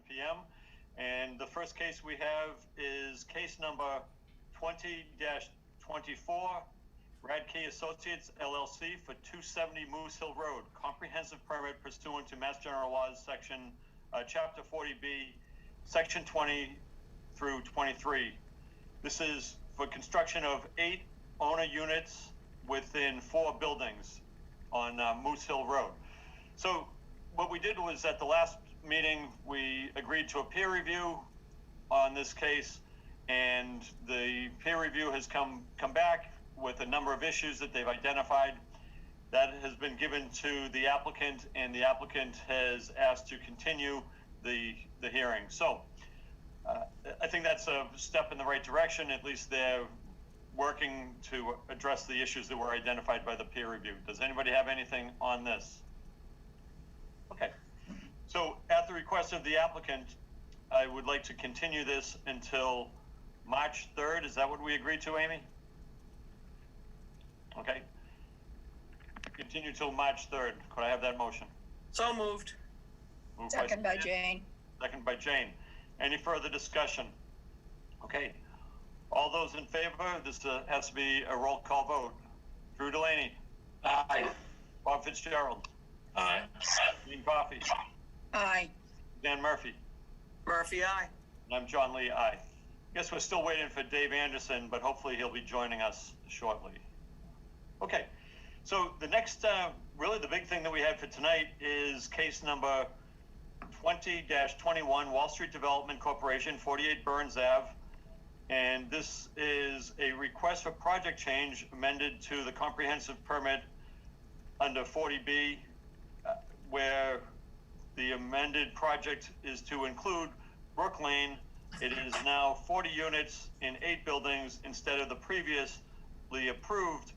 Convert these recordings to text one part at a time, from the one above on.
p.m. And the first case we have is case number 20-24, Radke Associates, LLC for 270 Moose Hill Road, comprehensive permit pursuant to Mass General Laws, section, Chapter 40B, Section 20 through 23. This is for construction of 8 owner units within 4 buildings on Moose Hill Road. So what we did was, at the last meeting, we agreed to a peer review on this case, and the peer review has come back with a number of issues that they've identified. That has been given to the applicant, and the applicant has asked to continue the hearing. So I think that's a step in the right direction. At least they're working to address the issues that were identified by the peer review. Does anybody have anything on this? Okay. So at the request of the applicant, I would like to continue this until March 3rd. Is that what we agreed to, Amy? Okay. Continue till March 3rd. Could I have that motion? So moved. Second by Jane. Second by Jane. Any further discussion? Okay. All those in favor, this has to be a roll call vote. Drew Delaney. Aye. Bob Fitzgerald. Aye. Dean Coffey. Aye. Dan Murphy. Murphy, aye. And I'm John Lee, aye. Guess we're still waiting for Dave Anderson, but hopefully he'll be joining us shortly. Okay. So the next, really the big thing that we have for tonight is case number 20-21, Wall Street Development Corporation, 48 Burns Ave. And this is a request for project change amended to the comprehensive permit under 40B, where the amended project is to include Brook Lane. It is now 40 units in 8 buildings instead of the previously approved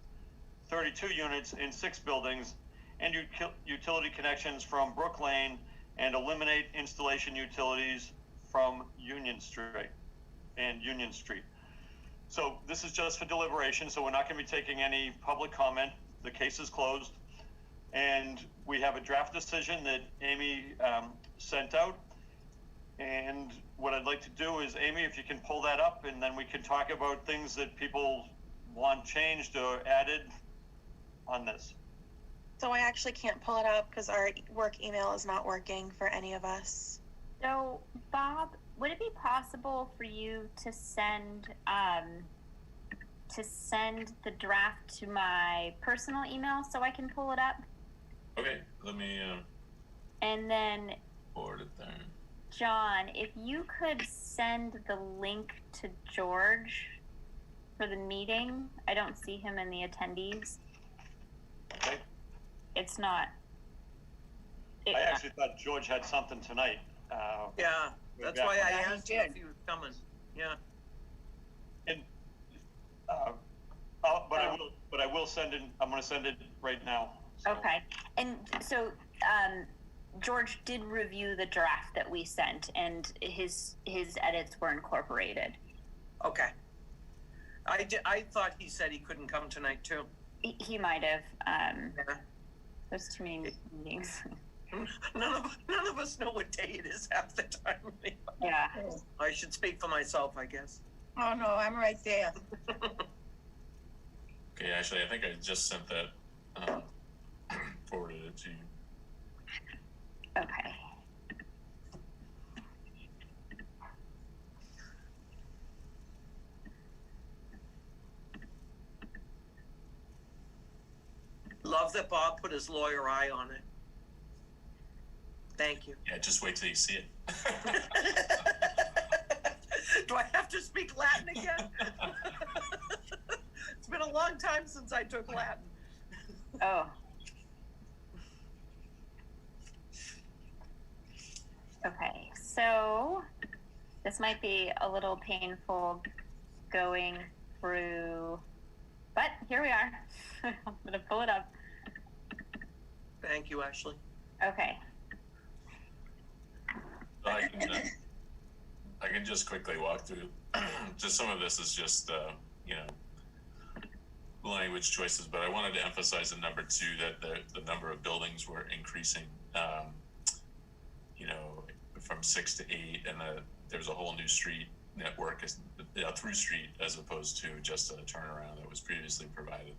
32 units in 6 buildings, and utility connections from Brook Lane, and eliminate installation utilities from Union Street. So this is just for deliberation, so we're not going to be taking any public comment. The case is closed, and we have a draft decision that Amy sent out. And what I'd like to do is, Amy, if you can pull that up, and then we can talk about things that people want changed or added on this. So I actually can't pull it up because our work email is not working for any of us. So, Bob, would it be possible for you to send the draft to my personal email so I can pull it up? Okay, let me And then, forward it there. John, if you could send the link to George for the meeting. I don't see him in the attendees. Okay. It's not. I actually thought George had something tonight. Yeah, that's why I Yeah, asked he you did. if he was coming. Yeah. And, but I will send it. I'm going to send it right now. So. Okay. And so George did review the draft that we sent, and his edits were incorporated. Okay. I thought he said he couldn't come tonight too. He might have. Yeah. There's too many meetings. None of us know what day it is half the time. Yeah. I should speak for myself, I guess. Oh, no, I'm right there. Okay, actually, I think I just sent that, forwarded it to you. Okay. Love that Bob put his lawyer eye on it. Thank you. Yeah, just wait till you see it. Do I have to speak Latin again? It's been a long time since I took Latin. Oh. Okay, so this might be a little painful going through, but here we are. I'm gonna pull it up. Thank you, Ashley. Okay. So I can just quickly walk through. Just some of this is just, language choices, but I wanted to emphasize in number 2 that the number of buildings were increasing. from 6 to 8, and there's a whole new street network, through street, as opposed to just a turnaround that was previously provided,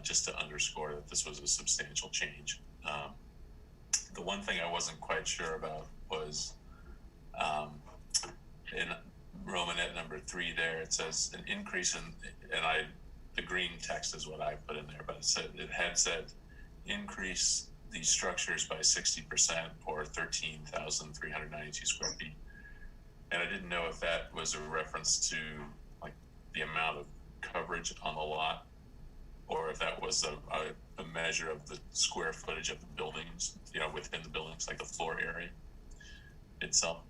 just to underscore that this was a substantial change. The one thing I wasn't quite sure about was in Romanet number 3 there, it says an increase in, the green text is what I put in there, but it had said increase these structures by 60% or 13,392 square feet. And I didn't know if that was a reference to like the amount of coverage on the lot, or if that was a measure of the square footage of the buildings, within the buildings, like the floor area itself.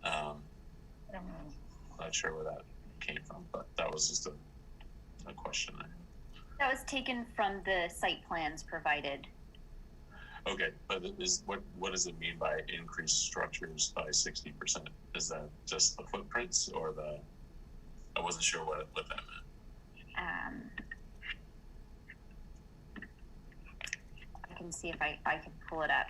I don't know. I'm not sure where that came from, but that was just a question I had. That was taken from the site plans provided. Okay, but what does it mean by increased structures by 60%? Is that just the footprints or I wasn't sure what that meant. I can see if I can pull it up.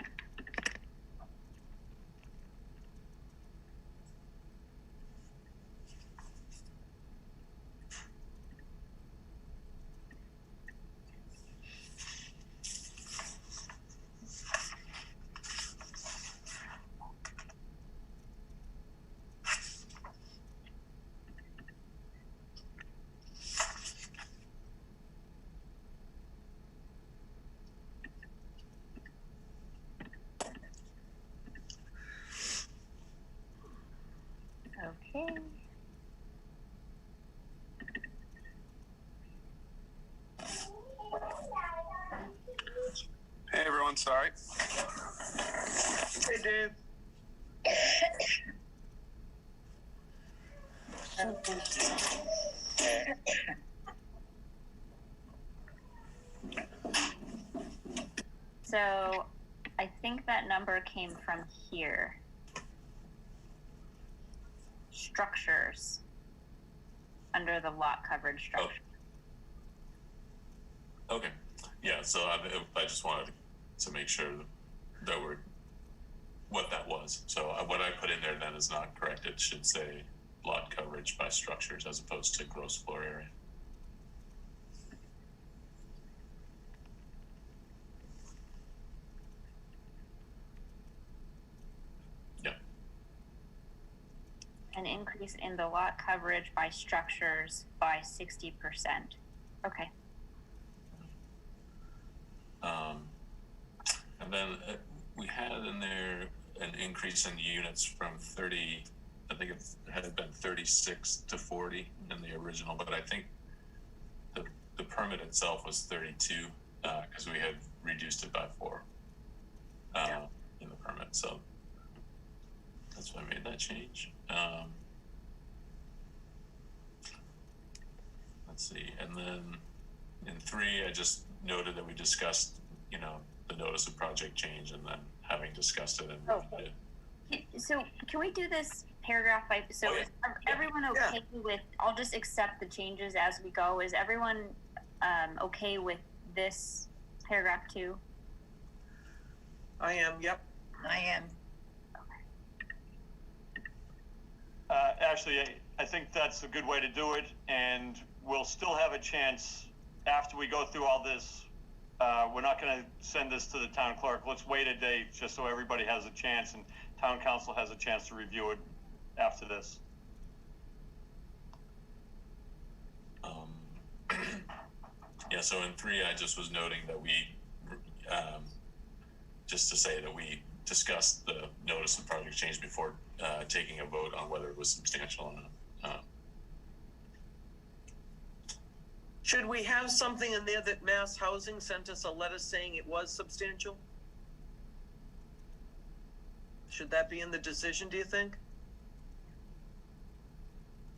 Okay. Hey everyone, sorry. Hey, Dave. So I think that number came from here. Structures under the lot coverage structure. Oh. Okay. Yeah, so I just wanted to make sure that what that was. So what I put in there then is not correct. It should say lot coverage by structures as opposed to gross floor area. Yeah. An increase in the lot coverage by structures by 60%. Okay. And then we had in there an increase in units from 30, I think it had been 36 to 40 in the original, but I think the permit itself was 32 because we had reduced it by 4 in the permit. So that's why I made that change. Let's see. And then in 3, I just noted that we discussed, the notice of project change, and then having discussed it and reviewed it. So can we do this paragraph by, so is everyone okay with, I'll just accept the changes as we go. Is everyone okay with this paragraph 2? I am, yep. I am. Actually, I think that's a good way to do it, and we'll still have a chance after we go through all this. We're not going to send this to the town clerk. Let's wait a day just so everybody has a chance and town council has a chance to review it after this. Yeah, so in 3, I just was noting that we, just to say that we discussed the notice of project change before taking a vote on whether it was substantial or not. Should we have something in there that Mass Housing sent us a letter saying it was substantial? Should that be in the decision, do you think?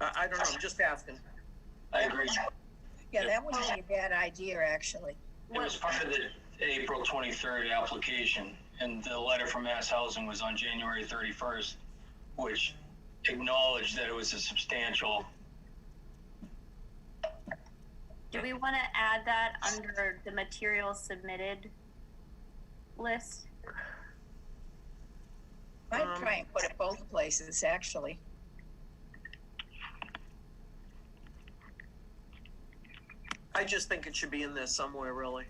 I don't know, I'm just asking. I agree. Yeah, that wouldn't be a bad idea, actually. It was part of the April 23rd application, and the letter from Mass Housing was on January 31st, which acknowledged that it was a substantial. Do we want to add that under the materials submitted list? I'd try and put it both places, actually. I just think it should be in there somewhere, really.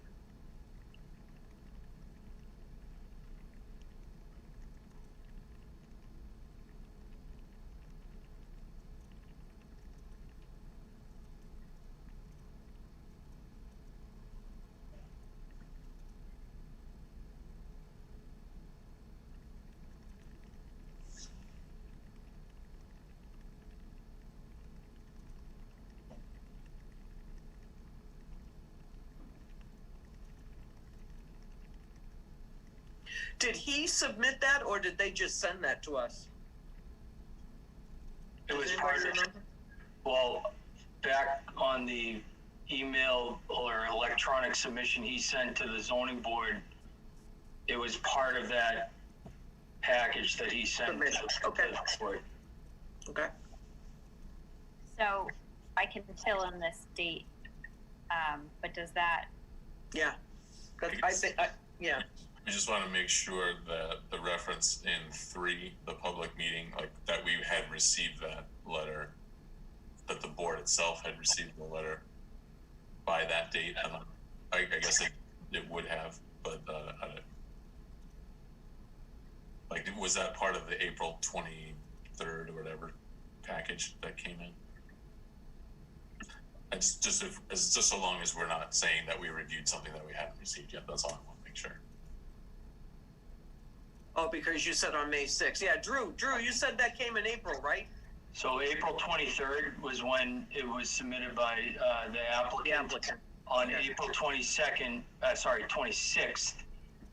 Did he submit that, or did they just send that to us? It was Does part anybody of, remember? well, back on the email or electronic submission he sent to the zoning board, it was part of that package that he sent to Submission, the okay. board. Okay. So I can fill in this date, but does that, Yeah. I think, yeah. We just want to make sure that the reference in 3, the public meeting, like that we had received that letter, that the board itself had received the letter by that date. And I guess it would have, but like, was that part of the April 23rd or whatever package that came in? And just so long as we're not saying that we reviewed something that we hadn't received yet, that's all I want to make sure. Oh, because you said on May 6th. Yeah, Drew, you said that came in April, right? So April 23rd was when it was submitted by the applicant. The applicant. On April 22nd, 26th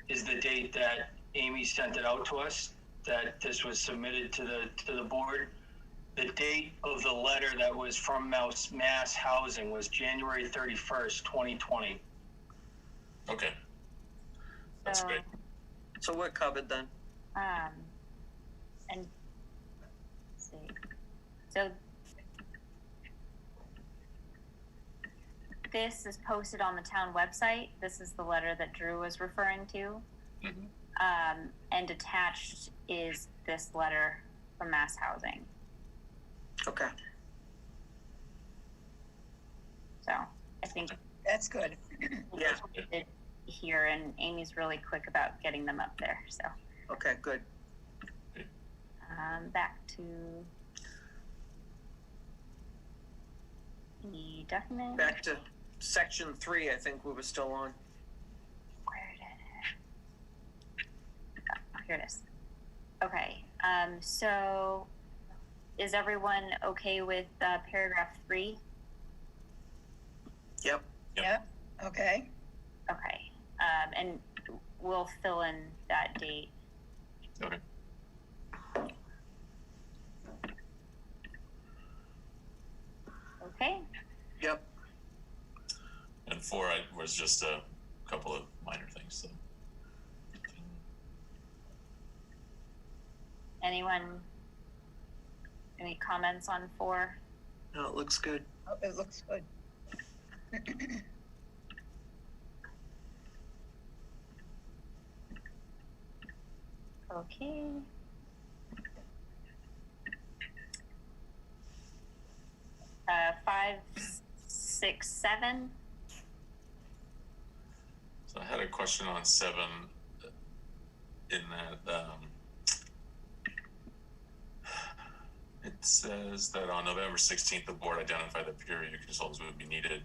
is the date that Amy sent it out to us, that this was submitted to the board. The date of the letter that was from Mass Housing was January 31st, 2020. Okay. That's So- great. So we're covered then. and, let's see, so this is posted on the town website. This is the letter that Drew was referring to. Mhm. And attached is this letter from Mass Housing. Okay. So I think That's good. Yeah. it here, and Amy's really quick about getting them up there. So Okay, good. back to the document. Back to section 3, I think we were still on. Where did it? Oh, here it is. Okay. So is everyone okay with paragraph 3? Yep. Yep, okay. Okay. And we'll fill in that date. Okay. Okay. Yep. And 4 was just a couple of minor things. So. Anyone? Any comments on 4? No, it looks good. Oh, it looks good. Okay. Five, 6, 7. So I had a question on 7 in that it says that on November 16th, the board identified that peer review consultants would be needed,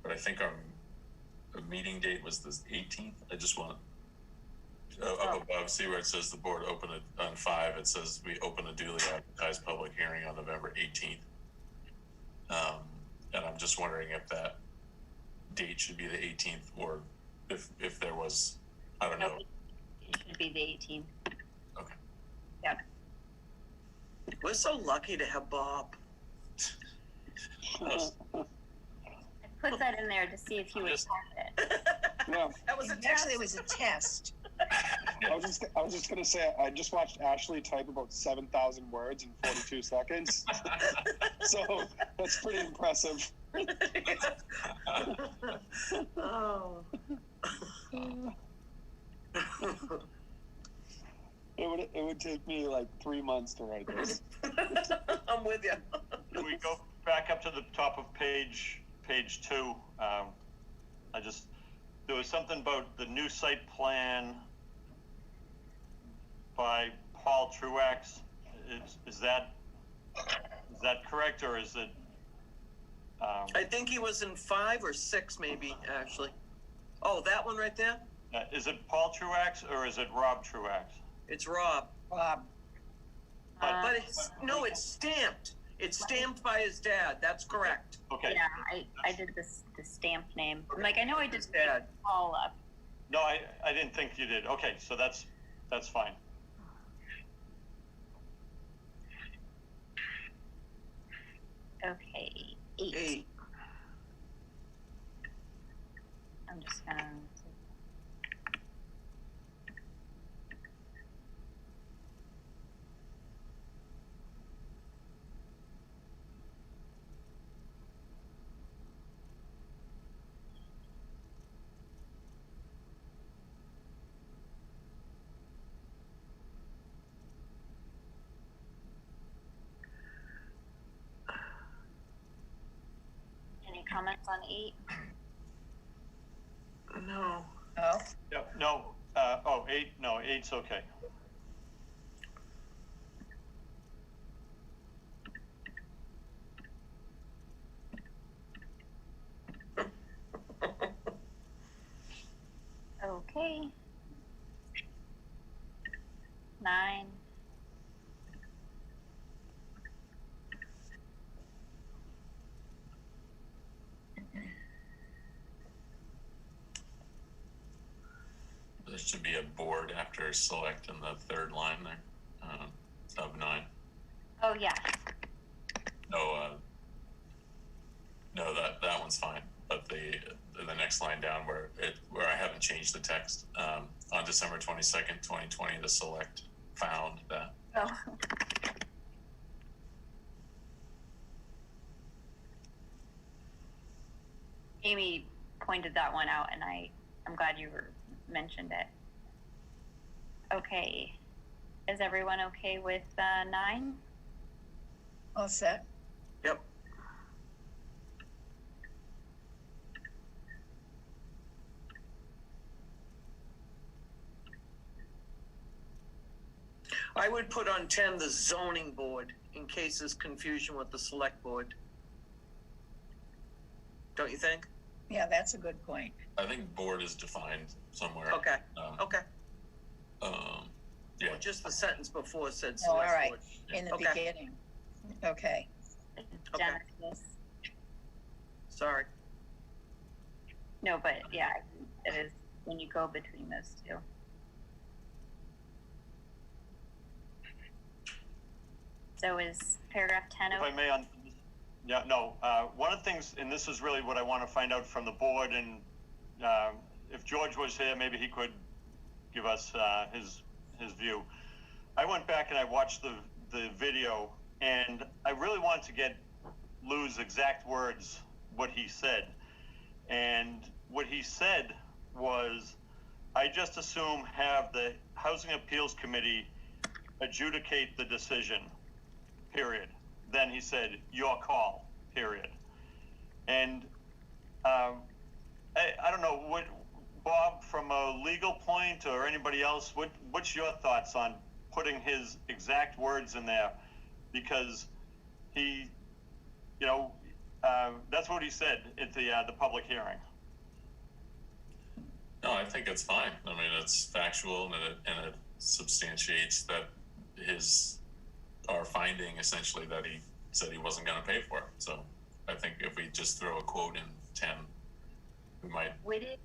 but I think our meeting date was the 18th. I just want up above, see where it says the board opened it on 5, it says we opened a duly advertised public hearing on November 18th. And I'm just wondering if that date should be the 18th, or if there was, I don't know. It should be the 18th. Okay. Yep. We're so lucky to have Bob. Yes. I put that in there to see if you would Just- catch it. Yeah, That was a Actually, test. it was a test. I was just gonna say, I just watched Ashley type about 7,000 words in 42 seconds. So that's pretty impressive. Oh. It would take me like 3 months to write this. I'm with you. Can we go back up to the top of page 2? There was something about the new site plan by Paul Truax. Is that correct, or is it? I think he was in 5 or 6, maybe, actually. Oh, that one right there? Is it Paul Truax or is it Rob Truax? It's Rob. Bob, But it's, no, it's stamped. It's stamped by his dad. That's correct. Okay. Yeah, I did the stamp name. I'm like, I know I just made Dad. it all up. No, I didn't think you did. Okay, so that's fine. Okay, 8. 8. I'm just gonna. Any comments on 8? No. oh, Yep. No. 8. No, 8's okay. Okay. 9. There should be a board after select in the third line there, of 9. Oh yeah. No, that one's fine. But the next line down where I haven't changed the text, on December 22nd, 2020, the select found that. Oh. Amy pointed that one out, and I'm glad you mentioned it. Okay. Is everyone okay with 9? all set. Yep. I would put on 10 the zoning board in case there's confusion with the select board. Don't you think? Yeah, that's a good point. I think board is defined somewhere. Okay. Okay. Yeah. Just the sentence before said Oh, all select right. board. In the Okay. beginning. Okay, Genesis. Sorry. No, but yeah, it is when you go between those two. So is paragraph 10 If I may, one of the things, and this is really what I want to find out from the board, and if George was here, maybe he could give us his view. I went back and I watched the video, and I really wanted to get Lou's exact words, what he said. And what he said was, I just assume have the Housing Appeals Committee adjudicate the decision, period. Then he said, your call, period. And I don't know, what, Bob, from a legal point or anybody else, what's your thoughts on putting his exact words in there? Because he, that's what he said at the public hearing. No, I think it's fine. I mean, it's factual, and it substantiates that our finding essentially that he said he wasn't going to pay for it. So I think if we just throw a quote in 10, we might. Would it?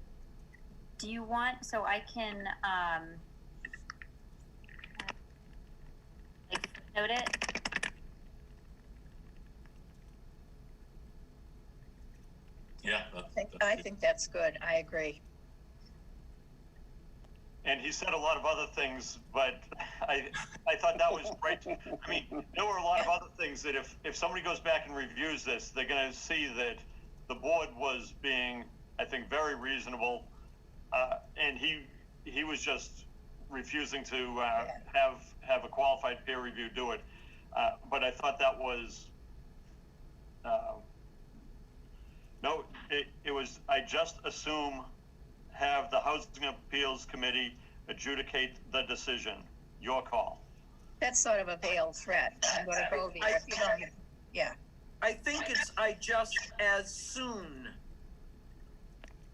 Do you want? So I can note it. Yeah, I think that's good. I agree. And he said a lot of other things, but I thought that was great. I mean, there were a lot of other things that if somebody goes back and reviews this, they're going to see that the board was being, I think, very reasonable. And he was just refusing to have a qualified peer review do it. But I thought that was, no, it was, I just assume have the Housing Appeals Committee adjudicate the decision. Your call. That's sort of a veiled threat. I'm gonna go there. If you don't, yeah. I think it's I just as soon.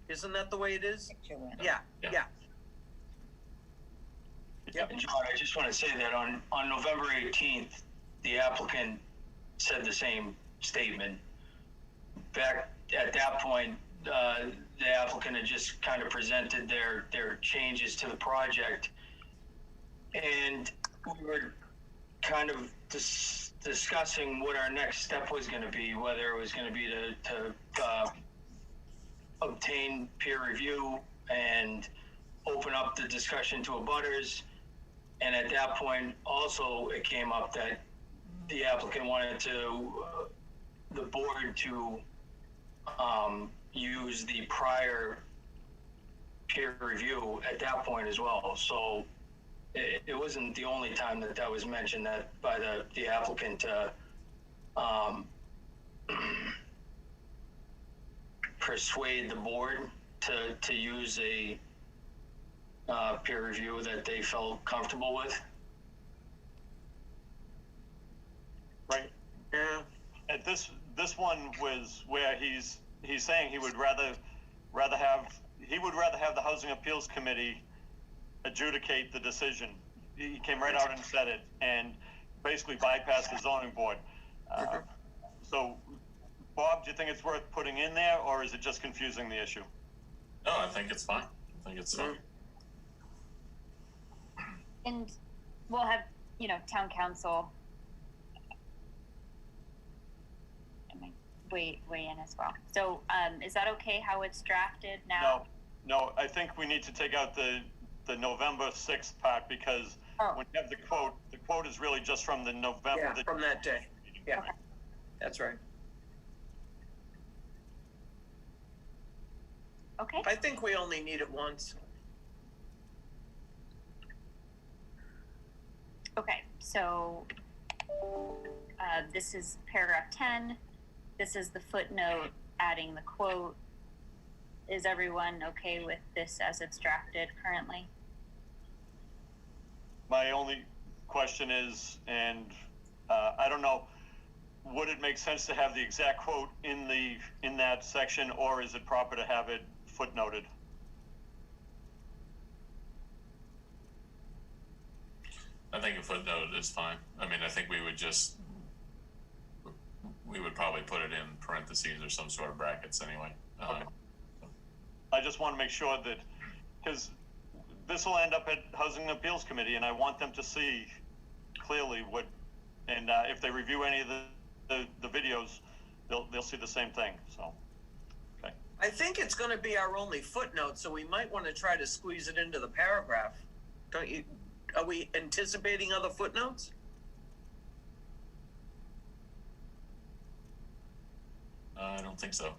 Isn't that the way it is? Yeah. Yep. And John, I just want to say that on November 18th, the applicant said the same statement. Back at that point, the applicant had just kind of presented their changes to the project, and we were kind of discussing what our next step was going to be, whether it was going to be to obtain peer review and open up the discussion to abutters. And at that point, also, it came up that the applicant wanted the board to use the prior peer review at that point as well. So it wasn't the only time that was mentioned that by the applicant to persuade the board to use a peer review that they felt comfortable with. Right. Yeah. And this one was where he's saying he would rather have the Housing Appeals Committee adjudicate the decision. He came right out and said it, and basically bypassed the zoning board. So, Bob, do you think it's worth putting in there, or is it just confusing the issue? No, I think it's fine. I think it's fine. And we'll have, town council weigh in as well. So, is that okay how it's drafted now? No, I think we need to take out the November 6th part, because when you have the quote is really just from the November. Yeah, from that day. Yeah, okay. That's right. Okay. I think we only need it once. Okay, so this is paragraph 10. This is the footnote adding the quote. Is everyone okay with this as it's drafted currently? My only question is, and I don't know, would it make sense to have the exact quote in that section, or is it proper to have it footnoted? I think a footnote is fine. I mean, I think we would probably put it in parentheses or some sort of brackets anyway. Okay. I just want to make sure that, because this will end up at Housing Appeals Committee, and I want them to see clearly what, and if they review any of the videos, they'll see the same thing. So, okay. I think it's going to be our only footnote, so we might want to try to squeeze it into the paragraph. Don't you? Are we anticipating other footnotes? I don't think so.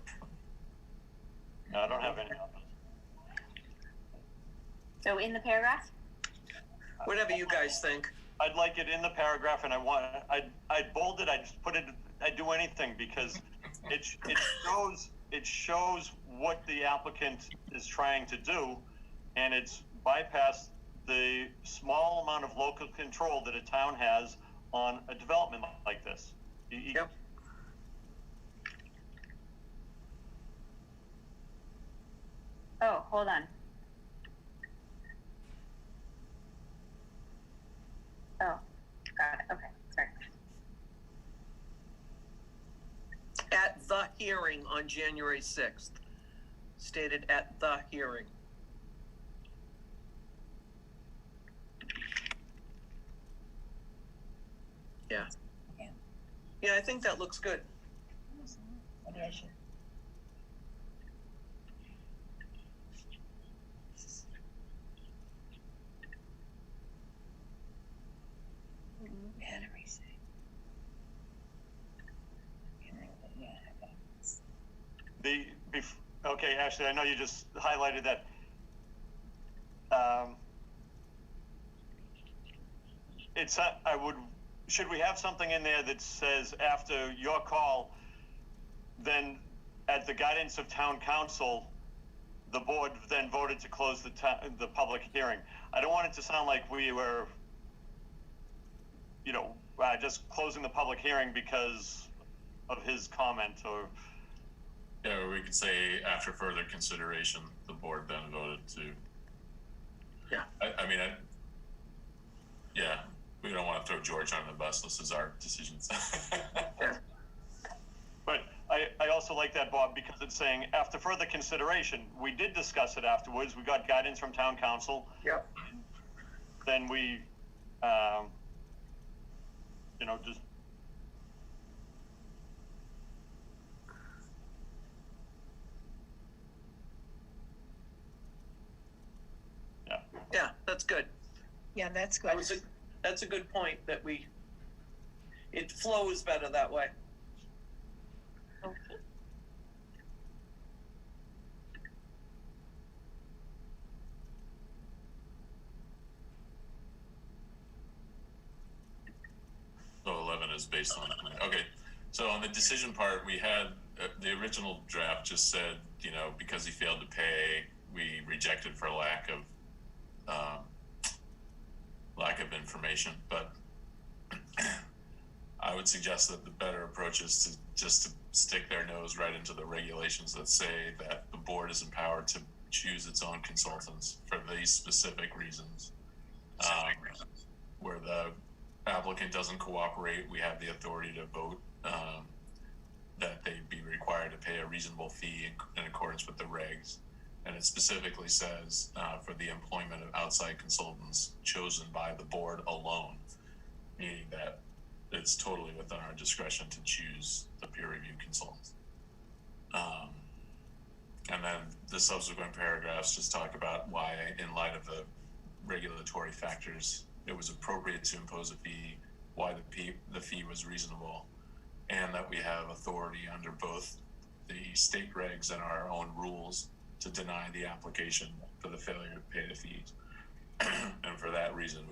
No, I don't have any. So in the paragraph? Whatever you guys think. I'd like it in the paragraph, and I'd bold it. I'd just put it. I'd do anything, because it shows what the applicant is trying to do, and it's bypassed the small amount of local control that a town has on a development like this. Yep. Oh, hold on. Oh, got it. Okay, sorry. At the hearing on January 6th. Stated at the hearing. Yeah. Yeah, I think that looks good. Okay, Ashley, I know you just highlighted that. it's, should we have something in there that says after your call, then at the guidance of town council, the board then voted to close the public hearing? I don't want it to sound like we were, just closing the public hearing because of his comment, or. Yeah, or we could say after further consideration, the board then voted to. Yeah. Yeah, we don't want to throw George on the bus. This is our decisions. Yeah. But I also like that, Bob, because it's saying after further consideration, we did discuss it afterwards. We got guidance from town council. Yep. Then we, just. Yeah. Yeah, that's good. Yeah, that's good. That's a good point that it flows better that way. Okay. So 11 is based on, okay. So on the decision part, we had, the original draft just said, because he failed to pay, we rejected for lack of information. But I would suggest that the better approach is to just to stick their nose right into the regulations that say that the board is empowered to choose its own consultants for these specific reasons. Where the applicant doesn't cooperate, we have the authority to vote that they be required to pay a reasonable fee in accordance with the regs. And it specifically says for the employment of outside consultants chosen by the board alone, meaning that it's totally within our discretion to choose the peer review consultants. And then the subsequent paragraphs just talk about why, in light of the regulatory factors, it was appropriate to impose a fee, why the fee was reasonable, and that we have authority under both the state regs and our own rules to deny the application for the failure to pay the fees. And for that reason,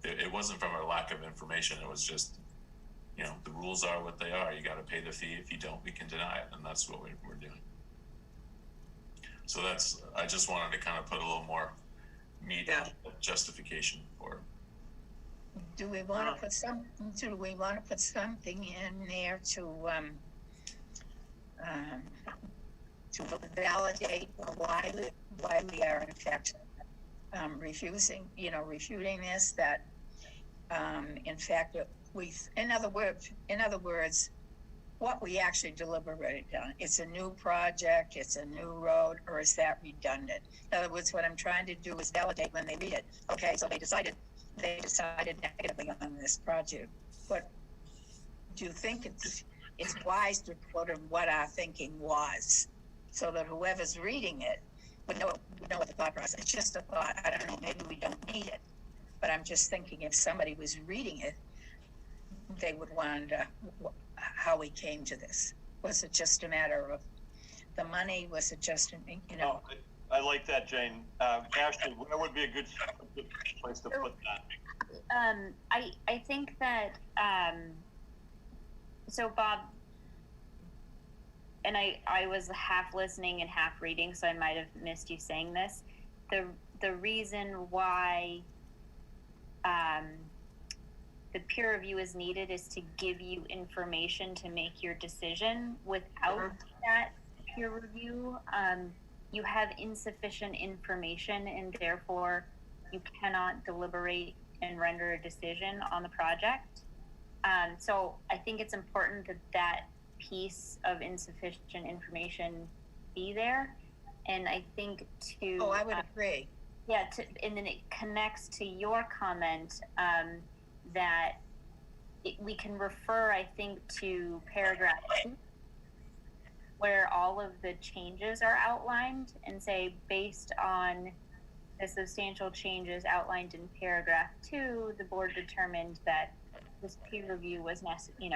it wasn't from a lack of information. It was just, the rules are what they are. You got to pay the fee. If you don't, we can deny it. And that's what we're doing. So I just wanted to kind of put a little more meat on the justification for it. Do we want to put something in there to validate why we are in fact refuting this, that in fact in other words what we actually deliberated on, it's a new project, it's a new road, or is that redundant? In other words, what I'm trying to do is validate when they read it. Okay, so they decided negatively on this project, but do you think it's wise to quote what our thinking was, so that whoever's reading it would know what the thought process? It's just a thought. I don't know, maybe we don't need it, but I'm just thinking if somebody was reading it, they would wonder how we came to this. Was it just a matter of the money? Was it just, I like that, Jane. Ashley, where would be a good place to put that? I think that, so Bob, and I was half listening and half reading, so I might have missed you saying this. The reason why the peer review is needed is to give you information to make your decision. Without that peer review, you have insufficient information, and therefore you cannot deliberate and render a decision on the project. So I think it's important that piece of insufficient information be there. And I think I would agree. Yeah, and then it connects to your comment that we can refer, I think, to paragraph 2, where all of the changes are outlined, and say, based on the substantial changes outlined in paragraph 2, the board determined that this peer review was necessary.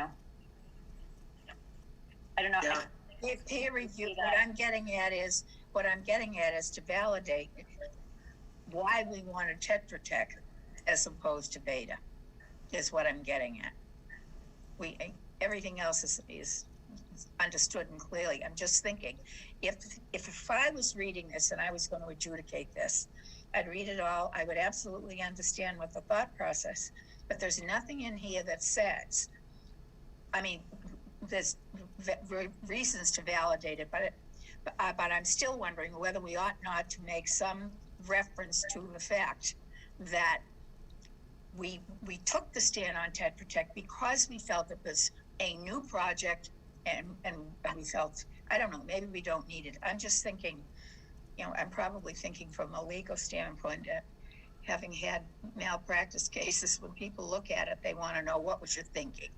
I don't know. Yeah. If peer review, what I'm getting at is to validate why we wanted Tetra Tech as opposed to beta, is what I'm getting at. Everything else is understood and clearly. I'm just thinking, if I was reading this and I was going to adjudicate this, I'd read it all. I would absolutely understand what the thought process, but there's nothing in here that says, I mean, there's reasons to validate it, but I'm still wondering whether we ought not to make some reference to the fact that we took the stand on Tetra Tech because we felt it was a new project, and we felt, I don't know, maybe we don't need it. I'm just thinking, you know, I'm probably thinking from a legal standpoint, having had malpractice cases, when people look at it, they want to know, what was your thinking?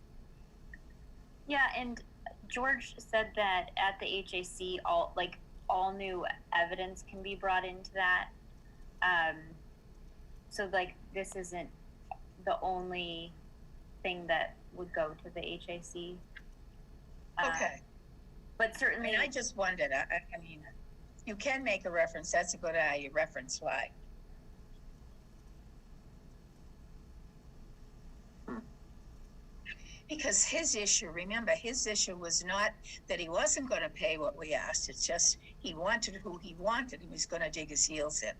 Yeah, and George said that at the HAC, all new evidence can be brought into that. So like this isn't the only thing that would go to the HAC. Okay. But certainly, I mean, I just wondered. I mean, you can make a reference. That's a good idea. Reference why. Because his issue, remember, his issue was not that he wasn't going to pay what we asked. It's just he wanted who he wanted. He was going to dig his heels in.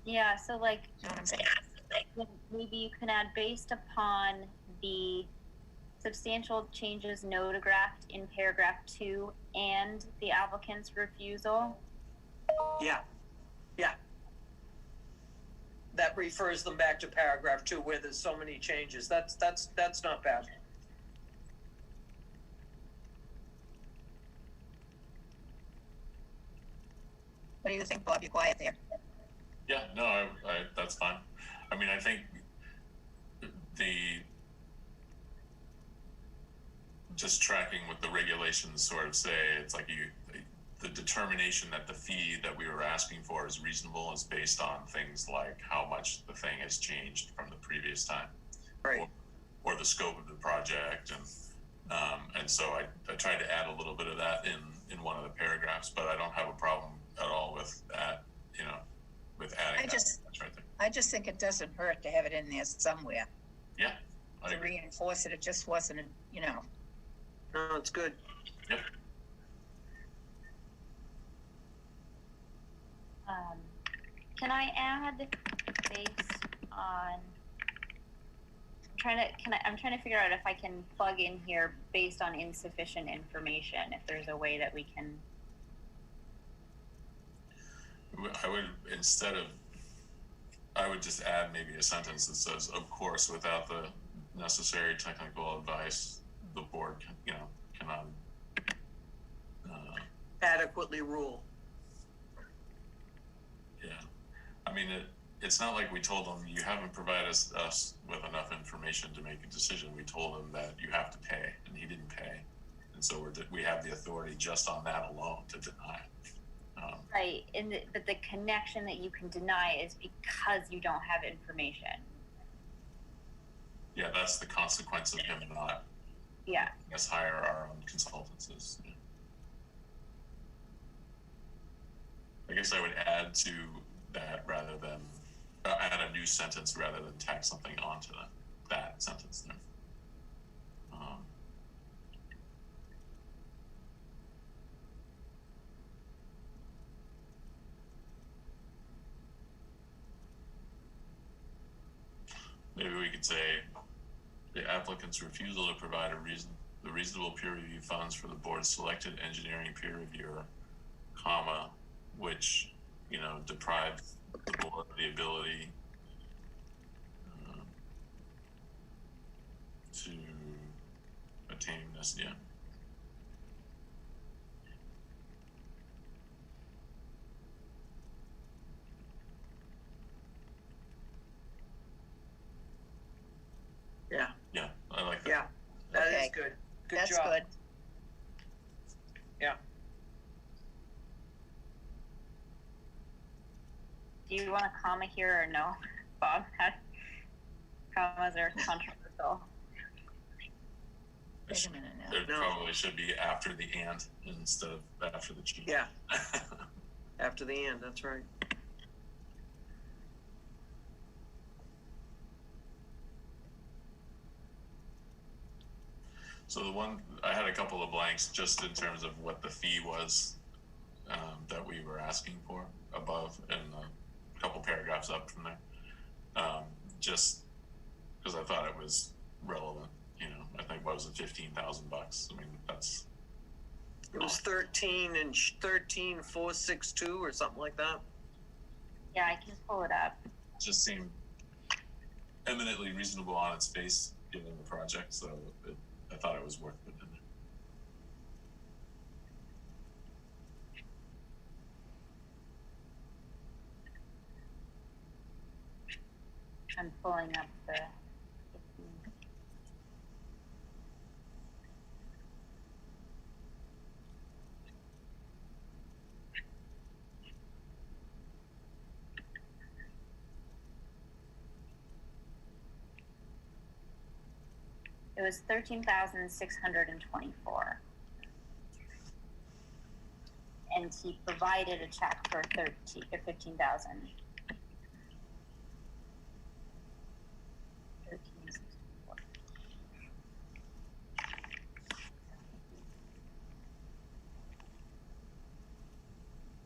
yeah, so like, You know what I'm saying? maybe you can add, based upon the substantial changes notagraphed in paragraph 2 and the applicant's refusal. Yeah. That refers them back to paragraph 2 where there's so many changes. That's not bad. What do you think, Bob? You're quiet there. Yeah, no, I that's fine. I mean, I think just tracking what the regulations sort of say, it's like the determination that the fee that we were asking for is reasonable is based on things like how much the thing has changed from the previous time, Right. or the scope of the project, and so I tried to add a little bit of that in one of the paragraphs, but I don't have a problem at all with that, you know, with adding that's right there. I just think it doesn't hurt to have it in there somewhere. Yeah, I To agree. reinforce it. It just wasn't, you know. No, it's good. Yep. Can I add, based on, I'm trying to figure out if I can plug in here based on insufficient information, if there's a way that we can. I would just add maybe a sentence that says, of course, without the necessary technical advice, the board cannot Adequately rule. yeah. I mean, it's not like we told them, you haven't provided us with enough information to make a decision. We told him that you have to pay, and he didn't pay. And so we have the authority just on that alone to deny it. Right, but the connection that you can deny is because you don't have information. Yeah, that's the consequence of him not, Yeah. let's hire our own consultants. I guess I would add to that rather than add a new sentence rather than tack something onto that sentence there. Maybe we could say the applicant's refusal to provide the reasonable peer review funds for the board's selected engineering peer reviewer, comma, which, deprives the board of the ability to attain this, yeah. Yeah, I like that. Yeah, that is Okay. good. Good That's job. good. Yeah. Do you want a comma here or no, Bob? Commas are controversial. Wait a minute now. It probably should be after the and instead of after the chief. Yeah. After the end, that's right. So the one, I had a couple of blanks just in terms of what the fee was that we were asking for above, and a couple paragraphs up from there. Just because I thought it was relevant, you know. I think, what was it, $15,000? I mean, that's. It was 13,462 or something like that. Yeah, I can pull it up. Just seemed eminently reasonable on its face given the project, so I thought it was worth putting in there. I'm pulling up the. It was 13,624, and he provided a check for 15,000. 13,624.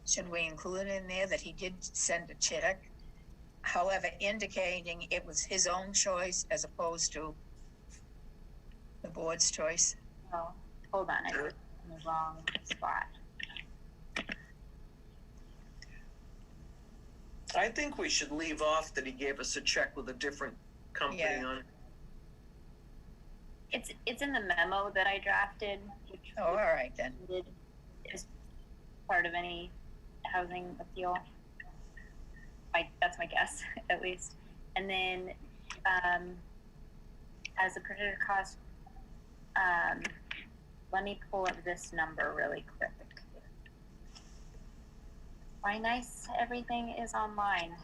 Should we include in there that he did send a check, however, indicating it was his own choice as opposed to the board's choice? Oh, hold on, I put it in the wrong spot. I think we should leave off that he gave us a check with a different company Yeah. on it. It's in the memo that I drafted, which Oh, all right then. is part of any housing appeal. That's my guess, at least. And then, as a projected cost, let me pull up this number really quick. Why nice everything is online.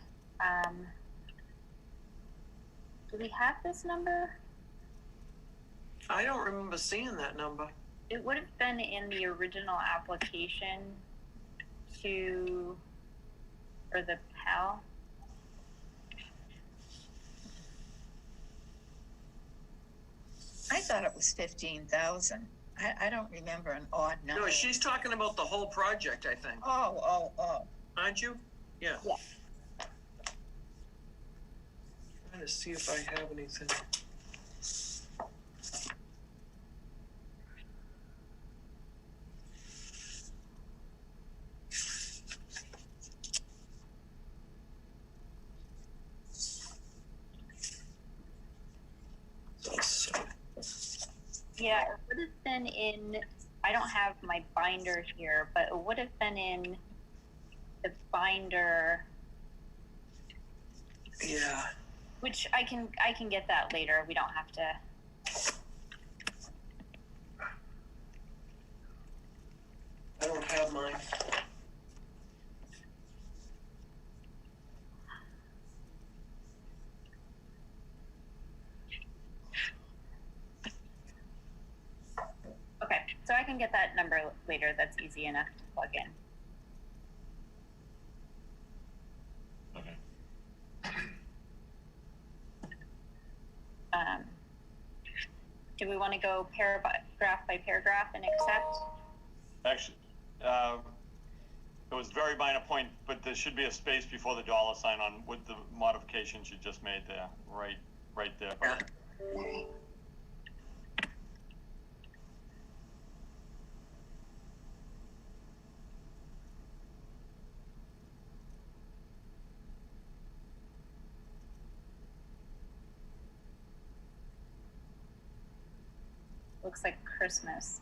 Do we have this number? I don't remember seeing that number. It would have been in the original application for the PAL. I thought it was 15,000. I don't remember an odd number. No, she's talking about the whole project, I think. Oh. Aren't you? Yeah. Yeah. Trying to see if I have anything. Yeah, it would have been in, I don't have my binder here, but it would have been in the binder, Yeah. which I can get that later. We don't have to. I don't have mine. Okay, so I can get that number later. That's easy enough to plug in. Okay. Do we want to go paragraph by paragraph and accept? Actually, it was a very minor point, but there should be a space before the dollar sign on with the modifications you just made there, right there. Yeah. Looks like Christmas.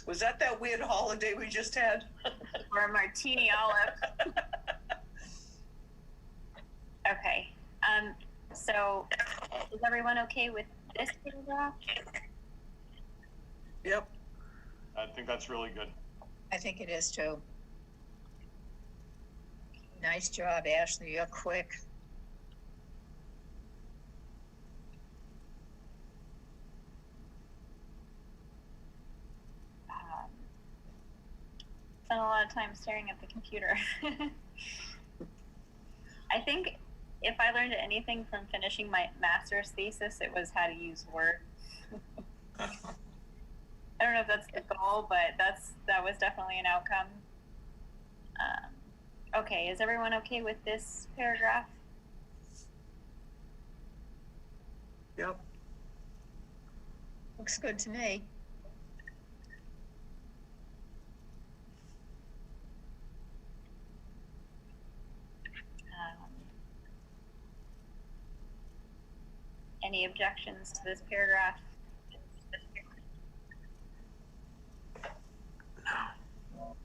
Was that weird holiday we just had? Or a martini olive. Okay. So is everyone okay with this paragraph? Yep. I think that's really good. I think it is too. Nice job, Ashley. You're quick. Spent a lot of time staring at the computer. I think if I learned anything from finishing my master's thesis, it was how to use Word. I don't know if that's the goal, but that was definitely an outcome. Okay, is everyone okay with this paragraph? Yep. Looks good to me. Any objections to this paragraph? No.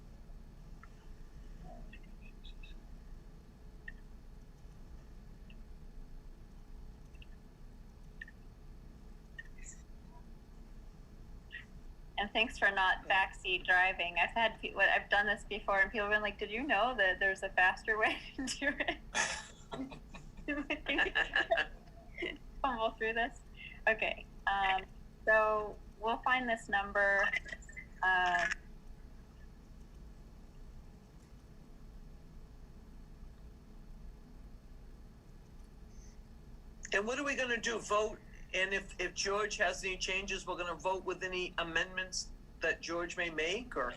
And thanks for not backseat driving. I've done this before, and people have been like, "Did you know that there's a faster way to do it?" Fumble through this. Okay. So we'll find this number. And what are we going to do? Vote? And if George has any changes, we're going to vote with any amendments that George may make, or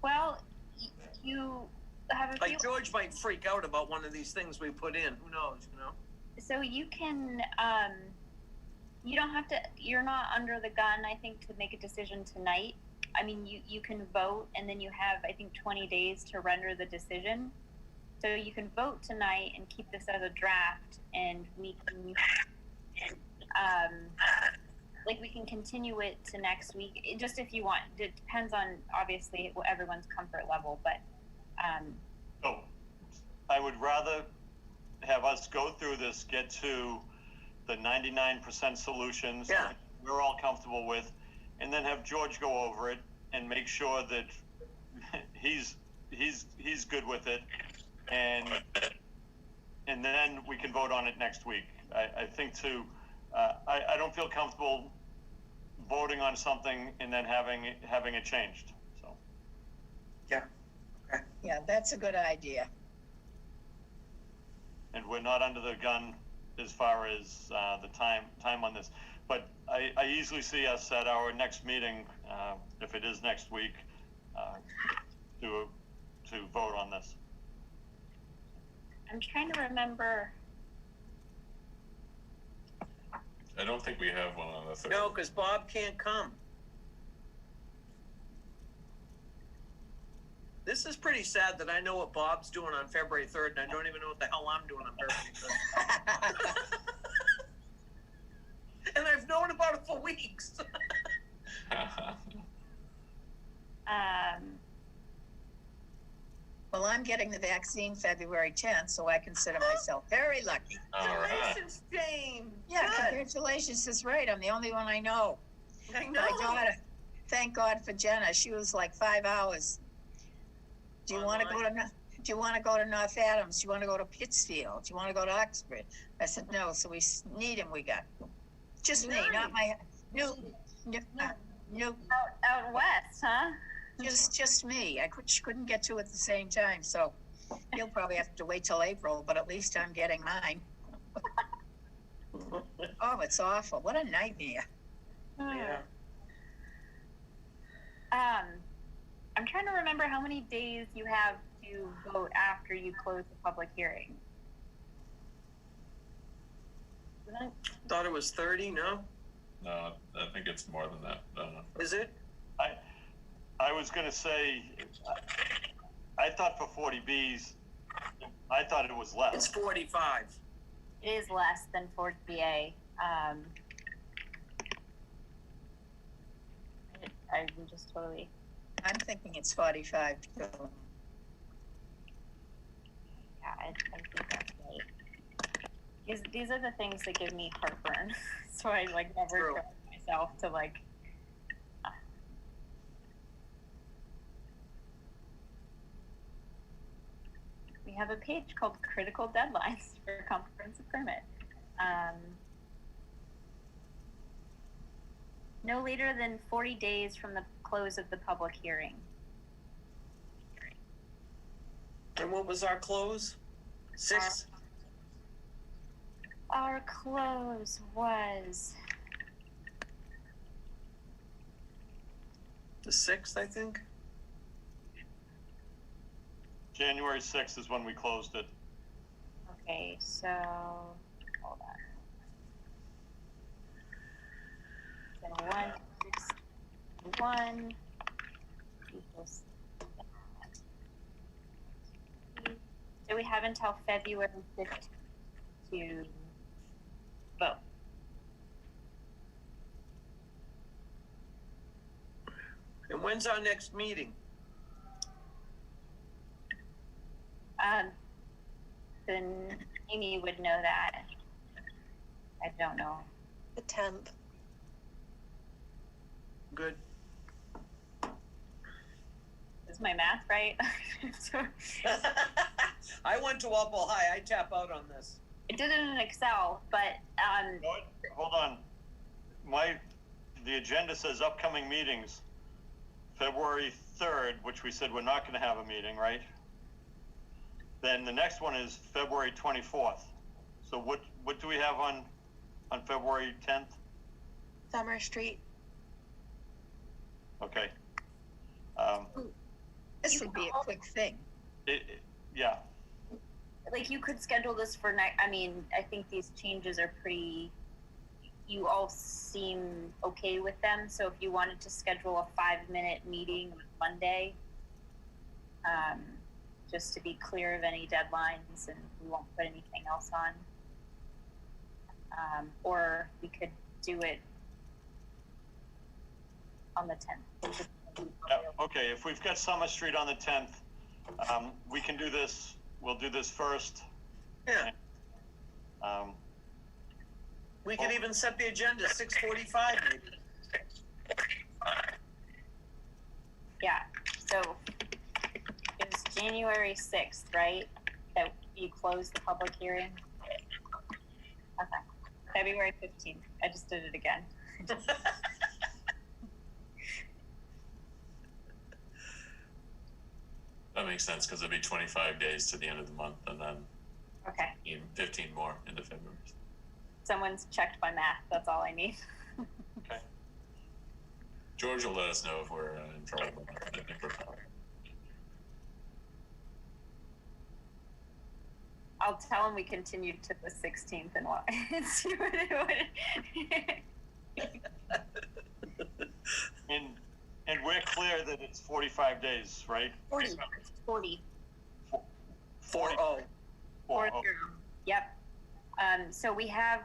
Well, you have a few. like George might freak out about one of these things we put in. Who knows? You know. So you can. You don't have to. You're not under the gun, I think, to make a decision tonight. I mean, you can vote, and then you have, I think, 20 days to render the decision. So you can vote tonight and keep this as a draft, and we can, we can continue it to next week. Just if you want. It depends on obviously everyone's comfort level, but. So, I would rather have us go through this, get to the 99% solutions Yeah. we're all comfortable with, and then have George go over it and make sure that he's good with it. And then we can vote on it next week. I think I don't feel comfortable voting on something and then having it changed. So Yeah. Okay. Yeah, that's a good idea. and we're not under the gun as far as the time on this. But I easily see us at our next meeting, if it is next week, to vote on this. I'm trying to remember. I don't think we have one on the 3rd. No, because Bob can't come. This is pretty sad that I know what Bob's doing on February 3rd, and I don't even know what the hell I'm doing on February 3rd. And I've known about it for weeks. Well, I'm getting the vaccine February 10th, so I consider myself very lucky. All right. Congratulations, Jane. Yeah, Good. congratulations is right. I'm the only one I know. I know. My daughter, thank God for Jenna. She was like 5 hours. Do you want to go to North Adams? Do you want to go to Pittsfield? Do you want to go to Oxford? I said no. So we need him. We got just me, not my new. Out west, huh? Just me. I couldn't get two at the same time. So he'll probably have to wait till April. But at least I'm getting mine. Oh, it's awful. What a nightmare. Yeah. I'm trying to remember how many days you have to vote after you close the public hearing. Thought it was 30, no? No, I think it's more than that. Is it? I was going to say, I thought for 40Bs, I thought it was less. It's 45. It is less than 40A. I'm just totally. I'm thinking it's 45 too. Yeah, I think that's right. These are the things that give me heartburn. So I never True. trust myself to We have a page called Critical Deadlines for Comprehensive Permit. No later than 40 days from the close of the public hearing. And what was our close? 6? Our close was The 6th, I think. January 6th is when we closed it. okay. So hold on. So 161 equals. So we have until February 15th to vote. And when's our next meeting? Then Amy would know that. I don't know. The 10th. Good. Is my math right? So, I went to Walpole High. I tap out on this. I did it in Excel, but What? Hold on. The agenda says upcoming meetings. February 3rd, which we said we're not going to have a meeting, right? Then the next one is February 24th. So what do we have on February 10th? Summer Street. Okay. This would be a quick thing. Yeah. like you could schedule this for next. I mean, I think these changes are pretty. You all seem okay with them. So if you wanted to schedule a 5-minute meeting on Monday, just to be clear of any deadlines, and we won't put anything else on. Or we could do it on the 10th. Yeah, okay, if we've got Summer Street on the 10th, we can do this. We'll do this first. Yeah. We could even set the agenda 6:45 maybe. Yeah. So it was January 6th, right? That you closed the public hearing. Okay. February 15th. I just did it again. That makes sense because it'll be 25 days to the end of the month and then Okay. 15 more into February. Someone's checked my math. That's all I need. Okay. George will let us know if we're in trouble. I think we're fine. I'll tell him we continued to the 16th and what and see what it would. And we're clear that it's 45 days, right? 40. 40. 40. Oh, Yep. So we have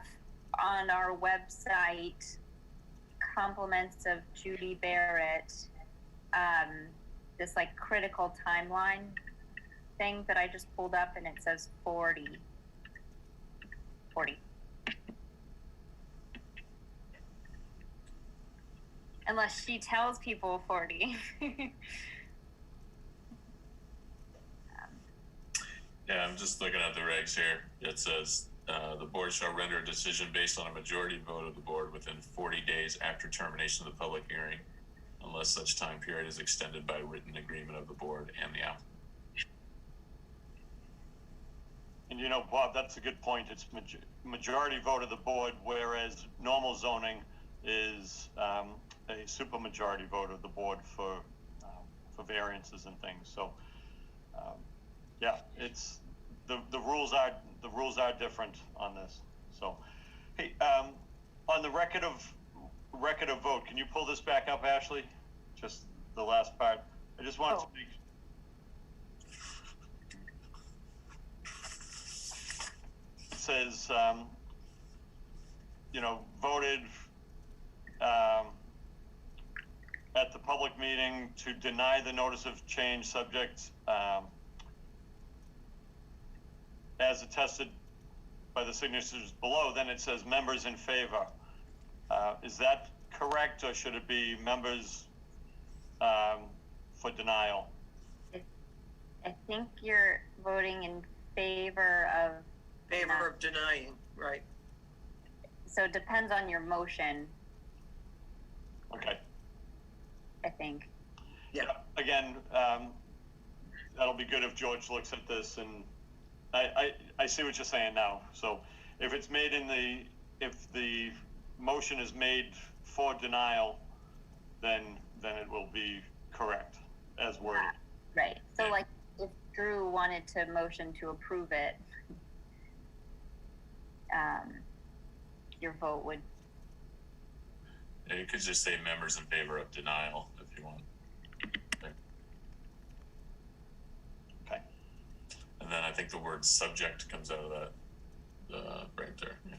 on our website compliments of Judy Barrett, this like critical timeline thing that I just pulled up, and it says 40. 40. Unless she tells people 40. Yeah, I'm just looking at the regs here. It says the board shall render a decision based on a majority vote of the board within 40 days after termination of the public hearing, unless such time period is extended by written agreement of the board and the applicant. And you know, Bob, that's a good point. It's majority vote of the board, whereas normal zoning is a supermajority vote of the board for variances and things. So, yeah, it's the rules are different on this. So, hey, on the record of vote, can you pull this back up, Ashley? Just the last part. I just wanted to make. It says, voted at the public meeting to deny the notice of change subject as attested by the signatures below. Then it says members in favor. Is that correct, or should it be members for denial? I think you're voting in favor of denying, right? So it depends on your motion, Okay. I think. Yeah. Again, that'll be good if George looks at this, and I see what you're saying now. So if it's made if the motion is made for denial, then it will be correct as worded. Right. So like if Drew wanted to motion to approve it, your vote would. Yeah, you could just say members in favor of denial if you want. Okay. And then I think the word subject comes out of that right there. Yeah.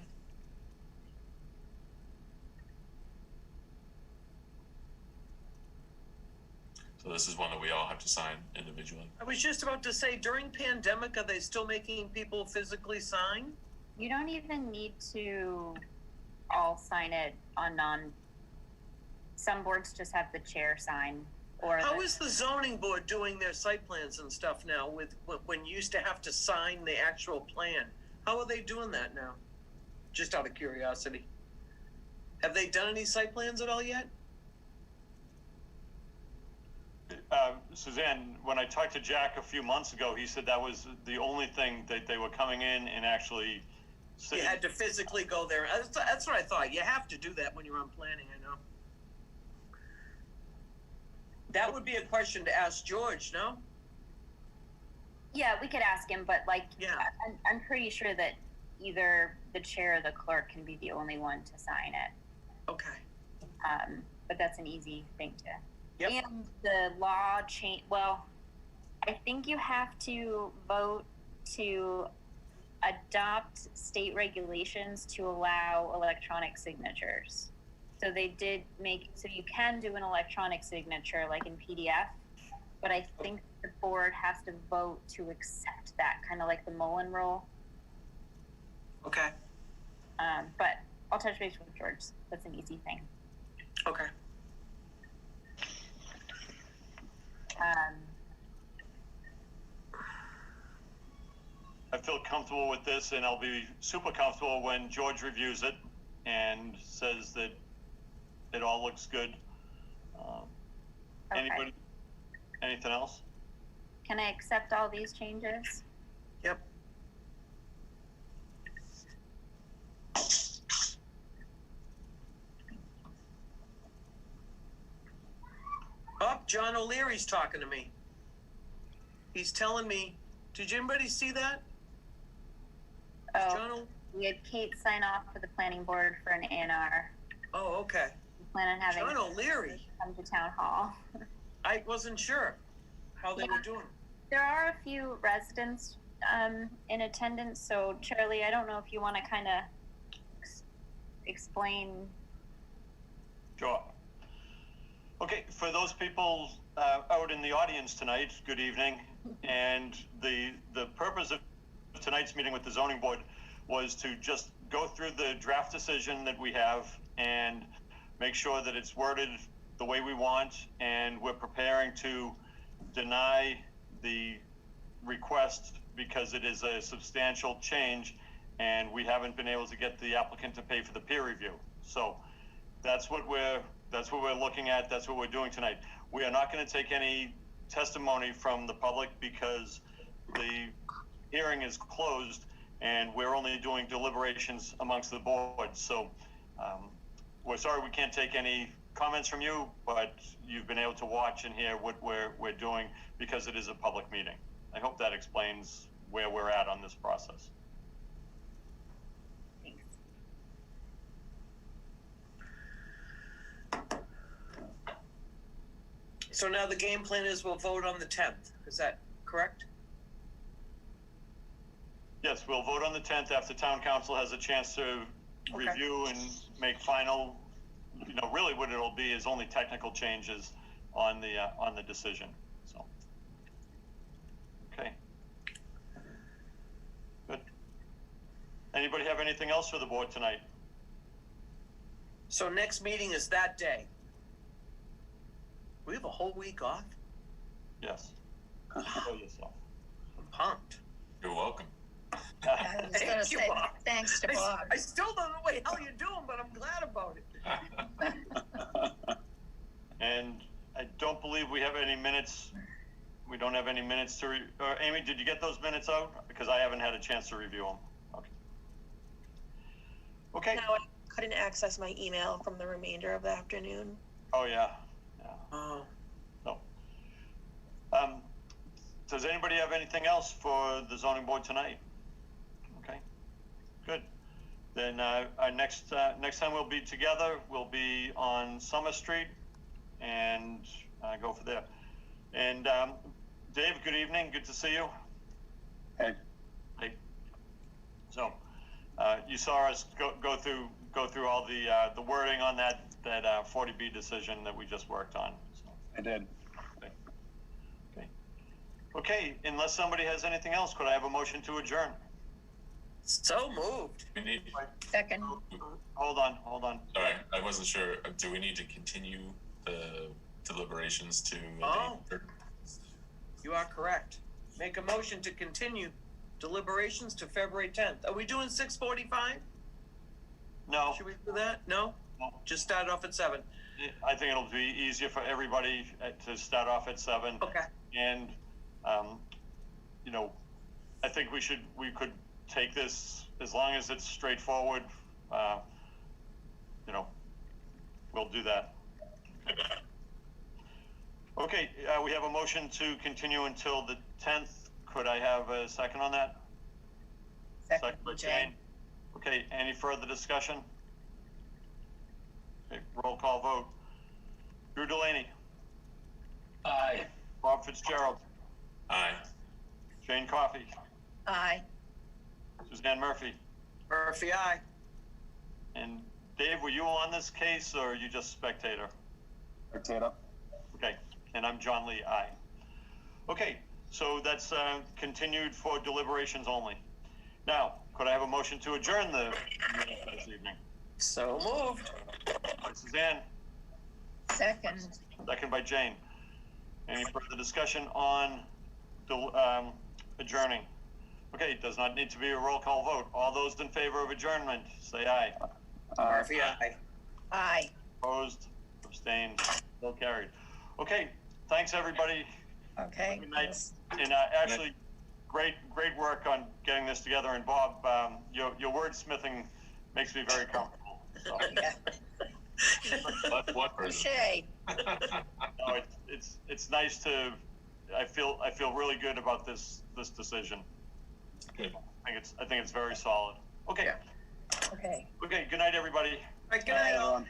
So this is one that we all have to sign individually. I was just about to say, during pandemic, are they still making people physically sign? You don't even need to all sign it on some boards just have the chair sign. Or How is the zoning board doing their site plans and stuff now with when you used to have to sign the actual plan? How are they doing that now? Just out of curiosity. Have they done any site plans at all yet? Suzanne, when I talked to Jack a few months ago, he said that was the only thing that they were coming in and actually You had to physically go there. That's what I thought. You have to do that when you're on planning, I know. That would be a question to ask George, no? Yeah, we could ask him, but like, Yeah. I'm pretty sure that either the chair or the clerk can be the only one to sign it. Okay. But that's an easy thing to. Yep. And the law change. Well, I think you have to vote to adopt state regulations to allow electronic signatures. So they did so you can do an electronic signature like in PDF, but I think the board has to vote to accept that, kind of like the Mullen rule. Okay. But I'll touch base with George. That's an easy thing. Okay. I feel comfortable with this, and I'll be super comfortable when George reviews it and says that it all looks good. Okay. Anybody? Anything else? Can I accept all these changes? Yep. Oh, John O'Leary's talking to me. He's telling me, did anybody see that? John We had Kate sign off for the planning board for an A&R. Oh, okay. We plan on having John O'Leary. come to town hall. I wasn't sure how they were doing. There are a few residents in attendance, so Charlie, I don't know if you want to kind of explain. Sure. Okay, for those people out in the audience tonight, good evening. And the purpose of tonight's meeting with the zoning board was to just go through the draft decision that we have and make sure that it's worded the way we want, and we're preparing to deny the request because it is a substantial change and we haven't been able to get the applicant to pay for the peer review. So that's what we're looking at. That's what we're doing tonight. We are not going to take any testimony from the public because the hearing is closed and we're only doing deliberations amongst the board. So we're sorry we can't take any comments from you, but you've been able to watch and hear what we're doing because it is a public meeting. I hope that explains where we're at on this process. Thanks. So now the game plan is we'll vote on the 10th. Is that correct? Yes, we'll vote on the 10th after town council has a chance to review and make final, really what it'll be is only technical changes on the decision. So, okay. Good. Anybody have anything else for the board tonight? So next meeting is that day. We have a whole week off? Yes. Enjoy yourself. I'm pumped. You're welcome. I was gonna Thank you, say, Bob. thanks to Bob. I still don't know what the hell you're doing, but I'm glad about it. And I don't believe we have any minutes. We don't have any minutes to, Amy, did you get those minutes out? Because I haven't had a chance to review them. Okay. Okay. Now I couldn't access my email from the remainder of the afternoon. Oh, yeah. Oh, No. Does anybody have anything else for the zoning board tonight? Okay, good. Then our next time we'll be together, we'll be on Summer Street and go for there. And Dave, good evening. Good to see you. Hey. Hey. So you saw us go through all the wording on that 40B decision that we just worked on. So. I did. Okay, unless somebody has anything else, could I have a motion to adjourn? so moved. We need, Second, Hold on. sorry, I wasn't sure. Do we need to continue the deliberations to? Oh. You are correct. Make a motion to continue deliberations to February 10th. Are we doing 6:45? No, Should we do that? No? No. Just start off at 7. I think it'll be easier for everybody to start off at 7. Okay. And, I think we could take this, as long as it's straightforward, we'll do that. Okay, we have a motion to continue until the 10th. Could I have a second on that? second, by Jane. Okay, any further discussion? Okay, roll call vote. Drew Delaney, Aye. Bob Fitzgerald, Aye. Jane Coffey, Aye. Suzanne Murphy, Murphy, aye. and Dave, were you on this case or are you just spectator? Spectator. Okay, and I'm John Lee, aye. Okay, so that's continued for deliberations only. Now, could I have a motion to adjourn the meeting this evening? So moved. By Suzanne, Second, second by Jane. Any further discussion on adjourning? Okay, it does not need to be a roll call vote. All those in favor of adjournment, say aye. Murphy, aye. aye. Opposed, abstained, so carried. Okay, thanks, everybody. Okay. Good night. And actually, great work on getting this together. And Bob, your wordsmithing makes me very comfortable. So, Yeah. That's one person. Touche. no, it's nice to. I feel really good about this decision. Good. I think it's very solid. Okay. Yeah. Okay. Okay. Good night, everybody. All right, good night, all. Everyone.